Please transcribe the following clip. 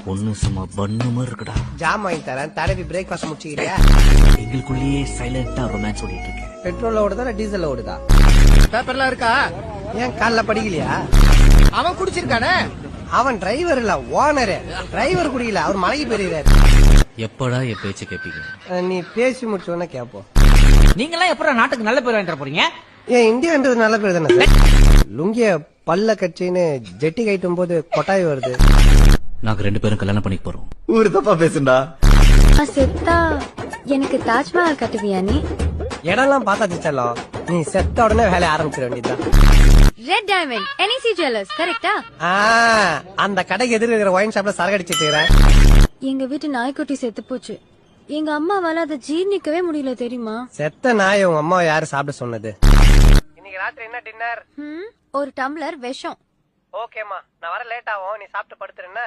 பொண்ணு சும்மா பண்ணுமா இருக்குடா. ஜாம் வாங்கி தரேன், தடவி பிரேக்ஃபாஸ்ட் முடிச்சுக்கிறியா? எங்களுக்குள்ளேயே சைலண்டா ரொமான்ஸ் ஓடிட்டு இருக்கேன். பெட்ரோல்ல ஓடுதா டீசல்ல ஓடுதா? பேப்பர்லாம் இருக்கா? ஏன் காலைல படிக்கலையா? அவன் குடிச்சிருக்கானே. அவன் டிரைவர் இல்ல, ஓனரு. டிரைவர் குடிக்கல, அவர் மலைக்கு போயிருக்காரு. எப்படா என் பேச்சு கேப்பீங்க? நீ பேசி முடிச்சோன்னா கேப்போம். நீங்க எல்லாம் எப்ப நாட்டுக்கு நல்ல பேர் வாங்கிட்டு போறீங்க? ஏன் இந்தியான்றது நல்ல பேர் தானே சார்? லுங்கிய பல்ல கட்சின்னு ஜெட்டி கைட்டும் போது கொட்டாய் வருது. நாங்க 2 பேரும் கல்யாணம் பண்ணிக்க போறோம். ஊரு தப்பா பேசுண்டா. செத்தா எனக்கு தாஜ்மஹால் கட்டுவியா நீ? இடம்லாம் பார்த்தா செல்லம், நீ செத்த உடனே வேலைய ஆரம்பிச்சிட வேண்டியதுதான். ரெட் டைமண்ட் என்இசி ஜுவல்லர்ஸ் கரெக்டா? அந்த கடைக்கு எதிர இருக்கிற ஒயின் ஷாப்ல சரக்கு அடிச்சிட்டு எங்க வீட்டு நாய்க்குட்டி செத்து போச்சு. எங்க அம்மாவால அதை ஜீர்ணிக்கவே முடியல தெரியுமா? செத்த நாய் உங்க அம்மா யாரு சாப்பிட சொன்னது? இன்னைக்கு ராத்திரி என்ன டின்னர்? ஒரு டம்ளர் விஷம். ஓகேமா, நான் வர லேட் ஆகும், நீ சாப்பிட்டு படுத்துறேன்னா.